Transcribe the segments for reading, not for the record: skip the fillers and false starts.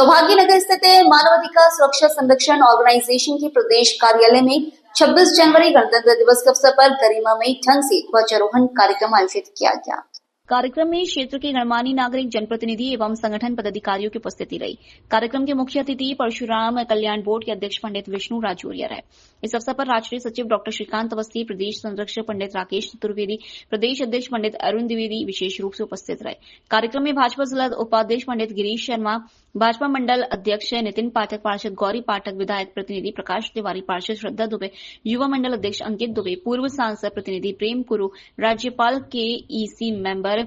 सौभाग्यनगर स्थित मानवाधिकार सुरक्षा संरक्षण ऑर्गेनाइजेशन के प्रदेश कार्यालय में 26 जनवरी गणतंत्र दिवस के अवसर पर गरिमामयी ढंग से ध्वजारोहण कार्यक्रम आयोजित किया गया। कार्यक्रम में क्षेत्र के गणमान्य नागरिक, जनप्रतिनिधि एवं संगठन पदाधिकारियों की उपस्थिति रही। कार्यक्रम के मुख्य अतिथि परशुराम कल्याण बोर्ड के अध्यक्ष पंडित विष्णु राजौरिया रहे। इस अवसर पर राष्ट्रीय सचिव डॉक्टर श्रीकांत अवस्थी, प्रदेश संरक्षक पंडित राकेश चतुर्वेदी, प्रदेश अध्यक्ष पंडित अरुण द्विवेदी विशेष रूप से उपस्थित रहे। कार्यक्रम में भाजपा जिला उपाध्यक्ष पंडित गिरीश शर्मा, भाजपा मंडल अध्यक्ष नितिन पाठक, पार्षद गौरी पाठक, विधायक प्रतिनिधि प्रकाश तिवारी, पार्षद श्रद्धा दुबे, युवा मंडल अध्यक्ष अंकित दुबे, पूर्व सांसद प्रतिनिधि प्रेम कुरु, राज्यपाल के ईसी मेंबर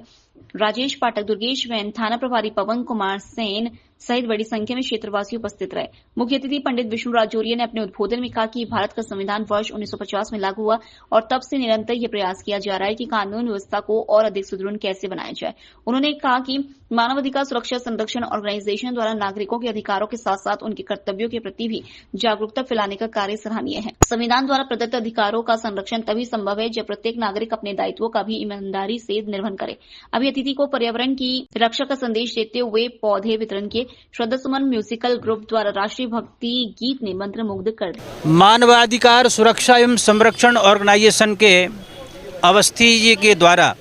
राजेश पाठक, दुर्गेश वैन, थाना प्रभारी पवन कुमार सेन सहित बड़ी संख्या में क्षेत्रवासी उपस्थित रहे। मुख्य अतिथि पंडित विष्णु राजौरिया ने अपने उद्बोधन में कहा कि भारत का संविधान वर्ष 1950 में लागू हुआ और तब से निरंतर यह प्रयास किया जा रहा है कि कानून व्यवस्था को और अधिक सुदृढ़ कैसे बनाया जाए। उन्होंने कहा कि मानवाधिकार सुरक्षा संरक्षण ऑर्गेनाइजेशन द्वारा नागरिकों के अधिकारों के साथ साथ उनके कर्तव्यों के प्रति भी जागरूकता फैलाने का कार्य सराहनीय है। संविधान द्वारा प्रदत्त अधिकारों का संरक्षण तभी संभव है जब प्रत्येक नागरिक अपने दायित्वों का भी ईमानदारी से निर्वहन करे। अभी अतिथि को पर्यावरण की रक्षा का संदेश देते हुए पौधे वितरण किए। श्रद्धा सुमन म्यूजिकल ग्रुप द्वारा राष्ट्रीय भक्ति गीत ने मंत्रमुग्ध कर दिया। मानवाधिकार सुरक्षा एवं संरक्षण ऑर्गेनाइजेशन के अवस्थी जी के द्वारा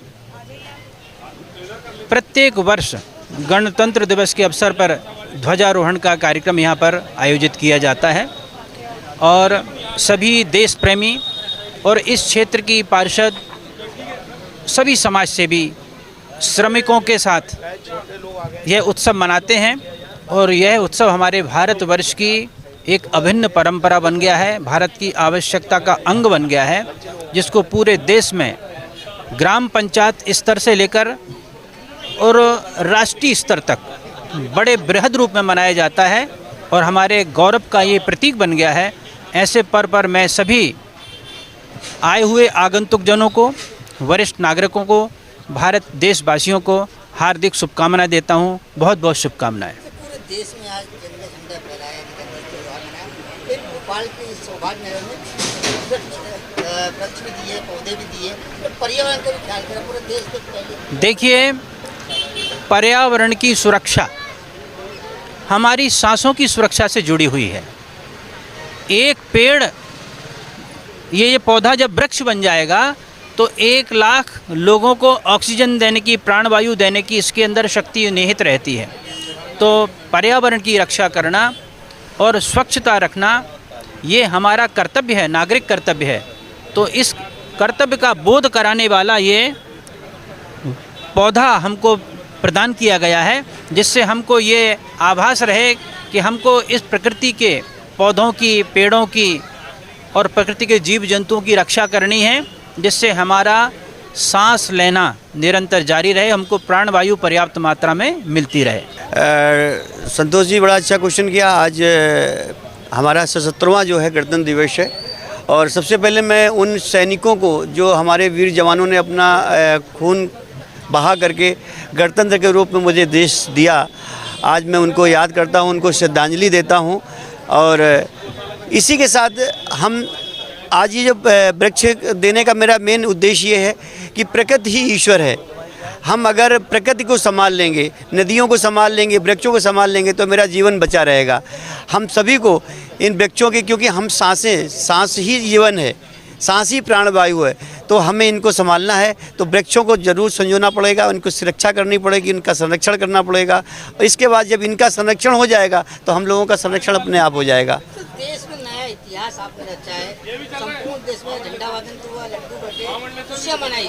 प्रत्येक वर्ष गणतंत्र दिवस के अवसर पर ध्वजारोहण का कार्यक्रम यहाँ पर आयोजित किया जाता है और सभी देश प्रेमी और इस क्षेत्र की पार्षद, सभी समाज सेवी, श्रमिकों के साथ यह उत्सव मनाते हैं और यह उत्सव हमारे भारतवर्ष की एक अभिन्न परंपरा बन गया है, भारत की आवश्यकता का अंग बन गया है, जिसको पूरे देश में ग्राम पंचायत स्तर से लेकर और राष्ट्रीय स्तर तक बड़े बृहद रूप में मनाया जाता है और हमारे गौरव का ये प्रतीक बन गया है। ऐसे पर्व पर मैं सभी आए हुए आगंतुक जनों को, वरिष्ठ नागरिकों को, भारत देशवासियों को हार्दिक शुभकामनाएं देता हूं। बहुत बहुत शुभकामनाएं। पूरे देश में आज तिरंगा झंडा फहराया गया, फिर भोपाल के सौभाग्यनगर में वृक्ष भी दिए, पौधे भी दिए, पर्यावरण का भी ख्याल करा पूरे देश के पहले। देखिए, पर्यावरण की सुरक्षा हमारी सांसों की सुरक्षा से जुड़ी हुई है। एक पेड़, ये पौधा जब वृक्ष बन जाएगा तो 1 लाख लोगों को ऑक्सीजन देने की, प्राणवायु देने की इसके अंदर शक्ति निहित रहती है। तो पर्यावरण की रक्षा करना और स्वच्छता रखना ये हमारा कर्तव्य है, नागरिक कर्तव्य है। तो इस कर्तव्य का बोध कराने वाला ये पौधा हमको प्रदान किया गया है, जिससे हमको ये आभास रहे कि हमको इस प्रकृति के पौधों की, पेड़ों की और प्रकृति के जीव जंतुओं की रक्षा करनी है, जिससे हमारा सांस लेना निरंतर जारी रहे, हमको प्राणवायु पर्याप्त मात्रा में मिलती रहे। संतोष जी, बड़ा अच्छा क्वेश्चन किया। आज हमारा 77वां जो है गणतंत्र दिवस है और सबसे पहले मैं उन सैनिकों को जो हमारे वीर जवानों ने अपना खून बहा करके गणतंत्र के रूप में मुझे देश दिया, आज मैं उनको याद करता हूं, उनको श्रद्धांजलि देता हूं। और इसी के साथ हम आज ये जो वृक्ष देने का मेरा मेन उद्देश्य ये है कि प्रकृति ही ईश्वर है। हम अगर प्रकृति को संभाल लेंगे, नदियों को संभाल लेंगे, वृक्षों को संभाल लेंगे तो मेरा जीवन बचा रहेगा। हम सभी को इन वृक्षों के, क्योंकि हम सांस ही जीवन है, सांस ही प्राणवायु है, तो हमें इनको संभालना है। तो वृक्षों को जरूर संजोना पड़ेगा, उनको सुरक्षा करनी पड़ेगी, उनका संरक्षण करना पड़ेगा। और इसके बाद जब इनका संरक्षण हो जाएगा तो हम लोगों का संरक्षण अपने आप हो जाएगा। देश में नया इतिहास आपने रचा है, संपूर्ण देश में झंडा वादन हुआ, लड्डू बटे, खुशियां मनाई,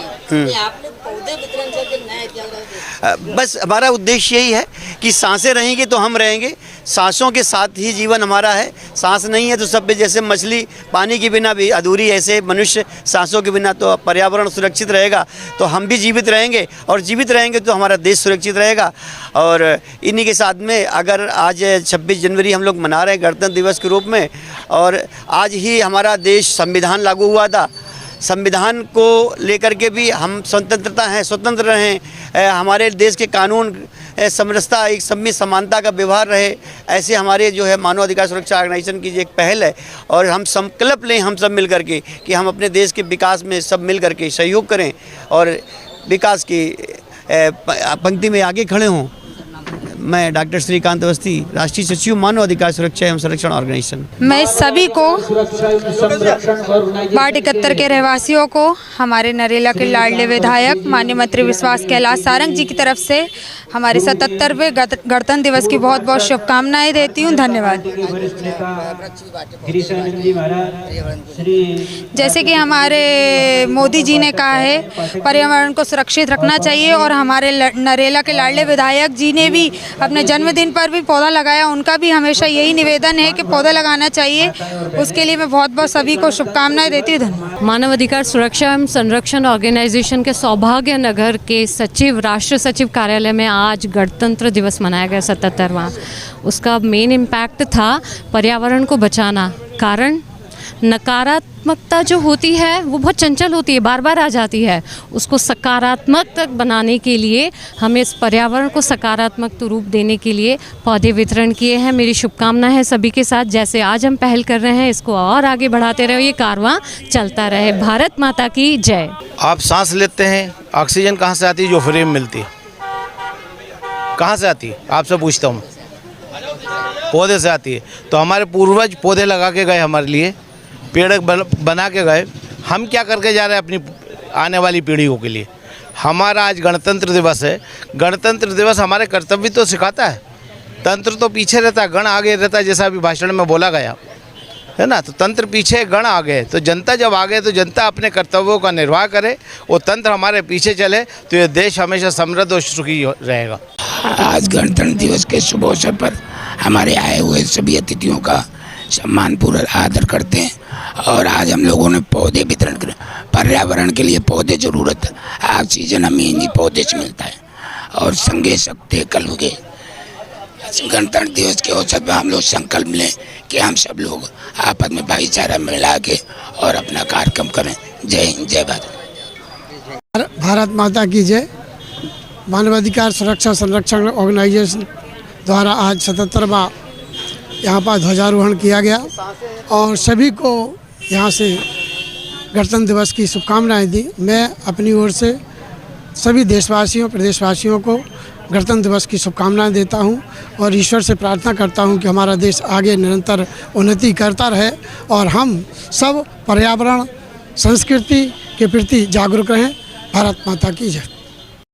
आपने पौधे वितरण करके नया इतिहास। बस हमारा उद्देश्य यही है कि सांसें रहेंगी तो हम रहेंगे, सांसों के साथ ही जीवन हमारा है। सांस नहीं है तो सब, जैसे मछली पानी के बिना भी अधूरी, ऐसे मनुष्य सांसों के बिना, तो पर्यावरण सुरक्षित रहेगा तो हम भी जीवित रहेंगे और जीवित रहेंगे तो हमारा देश सुरक्षित रहेगा। और इन्हीं के साथ में अगर आज 26 जनवरी हम लोग मना रहे हैं गणतंत्र दिवस के रूप में, और आज ही हमारा देश संविधान लागू हुआ था, संविधान को लेकर के भी हम स्वतंत्रता हैं, स्वतंत्र रहें, हमारे देश के कानून समरसता, एक सब में समानता का व्यवहार रहे, ऐसे हमारे जो है मानवाधिकार सुरक्षा ऑर्गेनाइजेशन की एक पहल है। और हम संकल्प लें हम सब मिल करके कि हम अपने देश के विकास में सब मिल करके सहयोग करें और विकास की पंक्ति में आगे खड़े हों। मैं डॉक्टर श्रीकांत अवस्थी, राष्ट्रीय सचिव मानव अधिकार सुरक्षा एवं संरक्षण ऑर्गेनाइजेशन। मैं सभी को वार्ड 71 के रहवासियों को हमारे नरेला के लाडले विधायक माननीय मंत्री विश्वास कैलाश सारंग जी की तरफ से हमारे 77वें गणतंत्र दिवस की बहुत बहुत शुभकामनाएं देती हूं। धन्यवाद। जैसे कि हमारे मोदी जी ने कहा है पर्यावरण को सुरक्षित रखना चाहिए और हमारे नरेला के लाडले विधायक जी ने भी अपने जन्मदिन पर भी पौधा लगाया। उनका भी हमेशा यही निवेदन है कि पौधा लगाना चाहिए। उसके लिए मैं बहुत बहुत सभी को शुभकामनाएं देती हूँ। धन्यवाद। मानव अधिकार सुरक्षा एवं संरक्षण ऑर्गेनाइजेशन के सौभाग्य नगर के सचिव राष्ट्रीय सचिव कार्यालय में आज गणतंत्र दिवस मनाया गया 77वां। उसका मेन इम्पैक्ट था पर्यावरण को बचाना। कारण नकारात्मकता जो होती है वो बहुत चंचल होती है, बार बार आ जाती है। उसको सकारात्मक तक बनाने के लिए हमें इस पर्यावरण को सकारात्मक रूप देने के लिए पौधे वितरण किए हैं। मेरी शुभकामना है सभी के साथ, जैसे आज हम पहल कर रहे हैं इसको और आगे बढ़ाते रहे, ये कारवां चलता रहे। भारत माता की जय। आप सांस लेते हैं, ऑक्सीजन कहाँ से आती है? जो फ्री में मिलती है। कहाँ से आती है आपसे पूछता हूँ? पौधे से आती है। तो हमारे पूर्वज पौधे लगा के गए, हमारे लिए पेड़ बना के गए। हम क्या करके जा रहे हैं अपनी आने वाली पीढ़ियों के लिए? हमारा आज गणतंत्र दिवस है। गणतंत्र दिवस हमारे कर्तव्य तो सिखाता है। तंत्र तो पीछे रहता है, गण आगे रहता है, जैसा अभी भाषण में बोला गया है ना। तो तंत्र पीछे, गण आगे। तो जनता जब आगे तो जनता अपने कर्तव्यों का निर्वाह करे, वो तंत्र हमारे पीछे चले तो ये देश हमेशा समृद्ध और सुखी रहेगा। आज गणतंत्र दिवस के शुभ अवसर पर हमारे आए हुए सभी अतिथियों का सम्मानपूर्वक आदर करते हैं और आज हम लोगों ने पौधे वितरण कर। पर्यावरण के लिए पौधे ज़रूरत है। ऑक्सीजन हमें इन्हीं पौधे से मिलता है और संगे सकते कल हुए। गणतंत्र दिवस के अवसर पर हम लोग संकल्प लें कि हम सब लोग आपस में भाईचारा मिला के और अपना कार्यक्रम करें। जय हिंद, जय भारत। भारत माता की जय। मानवाधिकार सुरक्षा संरक्षण ऑर्गेनाइजेशन द्वारा आज 77वां यहाँ पर ध्वजारोहण किया गया और सभी को यहाँ से गणतंत्र दिवस की शुभकामनाएं दी। मैं अपनी ओर से सभी देशवासियों प्रदेशवासियों को गणतंत्र दिवस की शुभकामनाएं देता हूं और ईश्वर से प्रार्थना करता हूं कि हमारा देश आगे निरंतर उन्नति करता रहे और हम सब पर्यावरण संस्कृति के प्रति जागरूक रहें। भारत माता की जय।